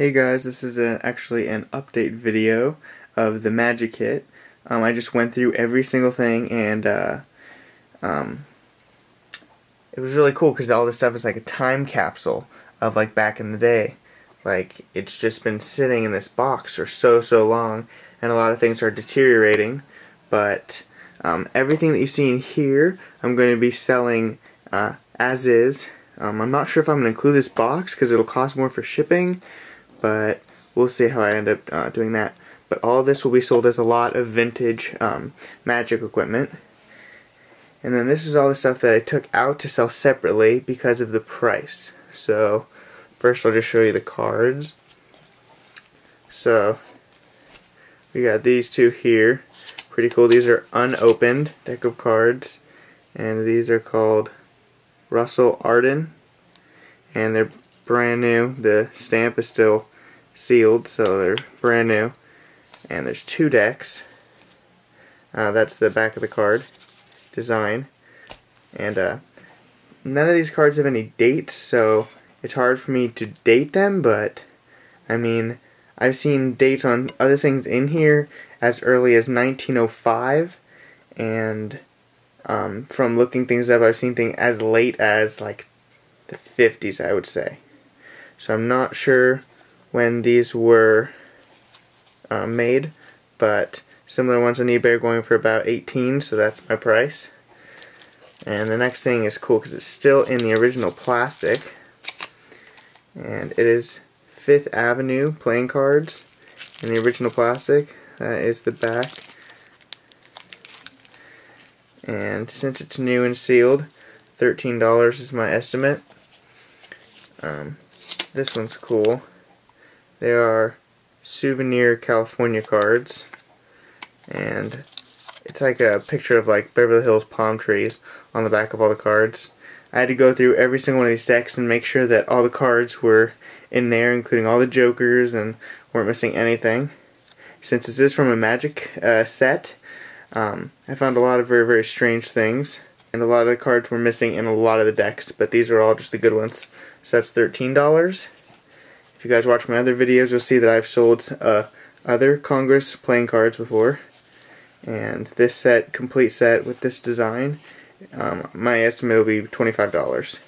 Hey guys, this is actually an update video of the Magic Kit. I just went through every single thing, and it was really cool because all this stuff is like a time capsule of like back in the day. Like, it's just been sitting in this box for so long, and a lot of things are deteriorating, but everything that you see in here I'm going to be selling as is. I'm not sure if I'm going to include this box because it'll cost more for shipping, but we'll see how I end up doing that. But all this will be sold as a lot of vintage magic equipment. And then this is all the stuff that I took out to sell separately because of the price. So first I'll just show you the cards. So we got these two here. Pretty cool. These are unopened deck of cards. And these are called Russell Arden. And they're brand new. The stamp is still sealed, so they're brand new. And there's two decks. That's the back of the card design. And none of these cards have any dates, so it's hard for me to date them, but I mean, I've seen dates on other things in here as early as 1905, and from looking things up, I've seen things as late as like the 50s, I would say. So I'm not sure when these were made, but similar ones on eBay are going for about 18, so that's my price. And the next thing is cool because it's still in the original plastic, and it is Fifth Avenue playing cards in the original plastic. That is the back. And since it's new and sealed, $13 is my estimate. This one's cool. They are souvenir California cards, and it's like a picture of like Beverly Hills palm trees on the back of all the cards. I had to go through every single one of these decks and make sure that all the cards were in there, including all the jokers, and weren't missing anything. Since this is from a Magic set, I found a lot of very strange things, and a lot of the cards were missing in a lot of the decks, but these are all just the good ones. So that's $13. If you guys watch my other videos, you'll see that I've sold other Congress playing cards before. And this set, complete set with this design, my estimate will be $25.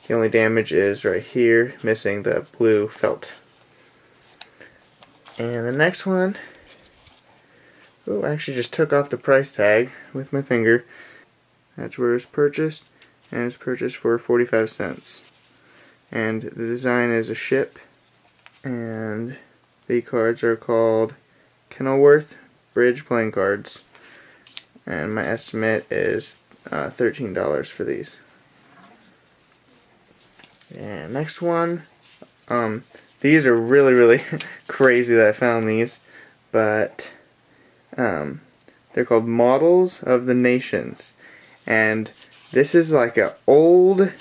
The only damage is right here, missing the blue felt. And the next one, oh, I actually just took off the price tag with my finger. That's where it was purchased, and it's purchased for 45 cents. And the design is a ship, and the cards are called Kenilworth Bridge playing cards, and my estimate is $13 for these. And next one, these are really crazy that I found these, but they're called Models of the Nations, and this is like a old,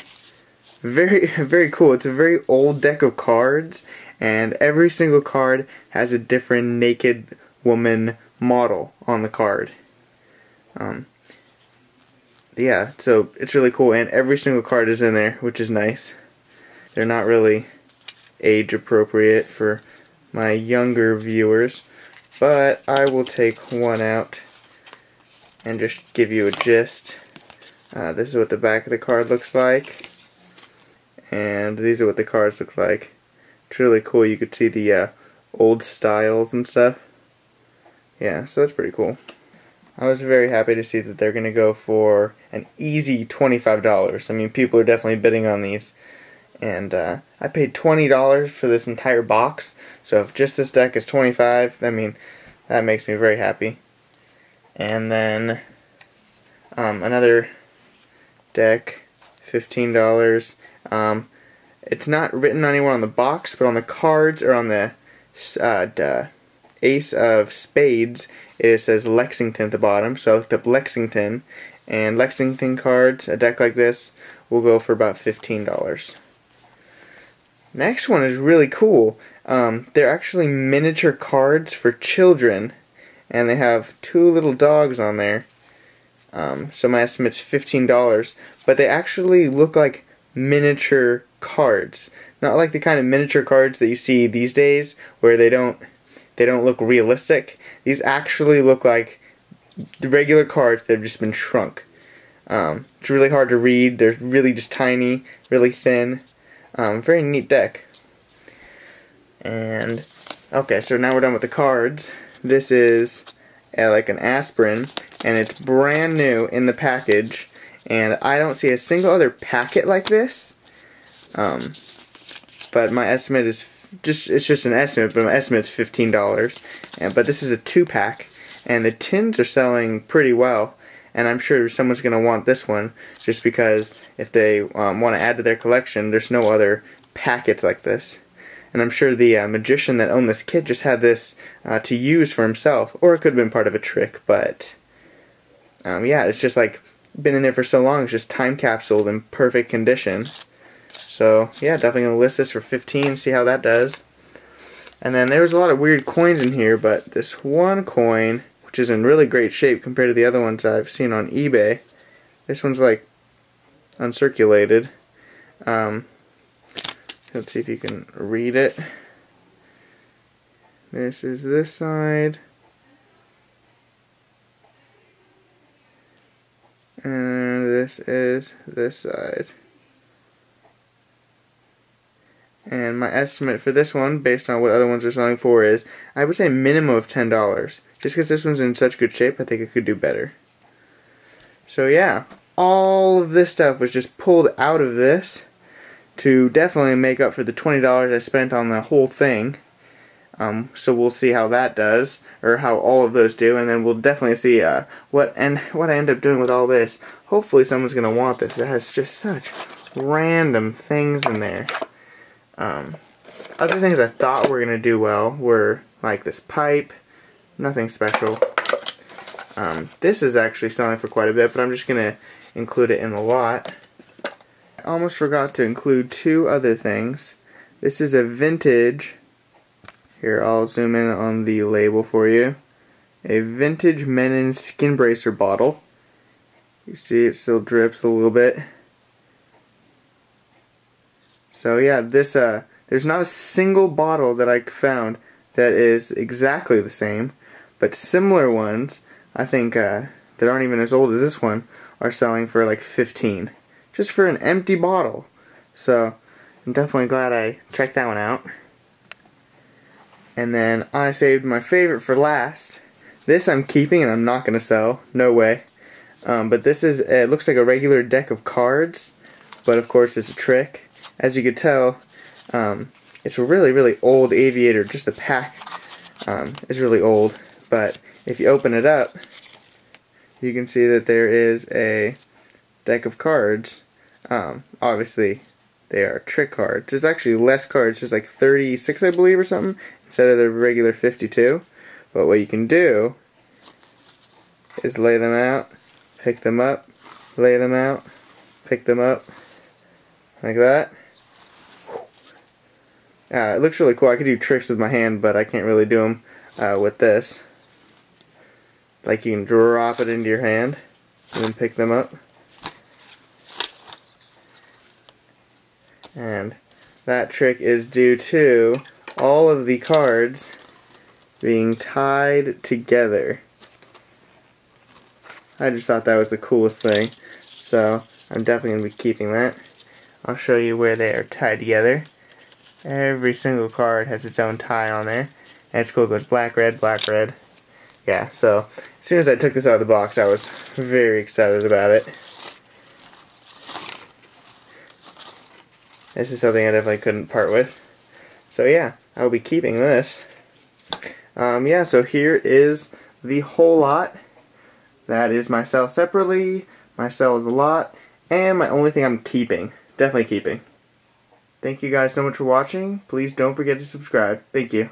very cool. It's a very old deck of cards, and every single card has a different naked woman model on the card. Yeah, so it's really cool, and every single card is in there, which is nice. They're not really age appropriate for my younger viewers, but I will take one out and just give you a gist. This is what the back of the card looks like, and these are what the cards look like. It's really cool. You could see the old styles and stuff. Yeah, so that's pretty cool. I was very happy to see that they're going to go for an easy $25. I mean, people are definitely bidding on these. And I paid $20 for this entire box, so if just this deck is $25, I mean, that makes me very happy. And then another deck, $15. It's not written anywhere on the box, but on the cards or on the Ace of Spades, it says Lexington at the bottom. So I looked up Lexington, and Lexington cards, a deck like this, will go for about $15. Next one is really cool. They're actually miniature cards for children, and they have two little dogs on there. So my estimate's $15, but they actually look like miniature cards. Not like the kind of miniature cards that you see these days where they don't look realistic. These actually look like the regular cards that have just been shrunk. It's really hard to read. They're really just tiny, really thin. Very neat deck. And okay, so now we're done with the cards. This is like an aspirin, and it's brand new in the package. And I don't see a single other packet like this. But my estimate is it's just an estimate, but my estimate is $15. But this is a 2-pack, and the tins are selling pretty well. And I'm sure someone's going to want this one, just because if they want to add to their collection, there's no other packets like this. And I'm sure the magician that owned this kit just had this to use for himself, or it could have been part of a trick. But yeah, it's just like been in there for so long. It's just time capsuled in perfect condition. So yeah, definitely gonna list this for 15. See how that does. And then there was a lot of weird coins in here, but this one coin, which is in really great shape compared to the other ones I've seen on eBay. This one's like uncirculated. Let's see if you can read it. This is this side. And this is this side. And my estimate for this one, based on what other ones are selling for, is I would say minimum of $10. Just because this one's in such good shape, I think it could do better. So yeah, all of this stuff was just pulled out of this to definitely make up for the $20 I spent on the whole thing. So we'll see how that does, or how all of those do, and then we'll definitely see what I end up doing with all this. Hopefully someone's going to want this. It has just such random things in there. Other things I thought were going to do well were like this pipe. Nothing special. This is actually selling for quite a bit, but I'm just going to include it in the lot. I almost forgot to include 2 other things. This is a vintage, here I'll zoom in on the label for you, a vintage Menon skin bracer bottle. You see it still drips a little bit. So yeah, this there's not a single bottle that I found that is exactly the same, but similar ones, I think that aren't even as old as this one, are selling for like 15. Just for an empty bottle. So I'm definitely glad I checked that one out. And then I saved my favorite for last. This I'm keeping and I'm not going to sell. No way. But this is, it looks like a regular deck of cards, but of course it's a trick. As you could tell, it's a really, really old aviator. Just the pack is really old. But if you open it up, you can see that there is a deck of cards. Obviously they are trick cards. There's actually less cards. There's like 36 I believe or something instead of the regular 52. But what you can do is lay them out, pick them up, lay them out, pick them up like that. It looks really cool. I could do tricks with my hand, but I can't really do them with this. Like you can drop it into your hand and then pick them up. And that trick is due to all of the cards being tied together. I just thought that was the coolest thing, so I'm definitely going to be keeping that. I'll show you where they are tied together. Every single card has its own tie on there, and it's cool. It goes black, red, black, red. Yeah, so as soon as I took this out of the box, I was very excited about it. This is something I definitely couldn't part with. So yeah, I will be keeping this. Yeah, so here is the whole lot. That is my sell separately, my sell is a lot, and my only thing I'm keeping. Definitely keeping. Thank you guys so much for watching. Please don't forget to subscribe. Thank you.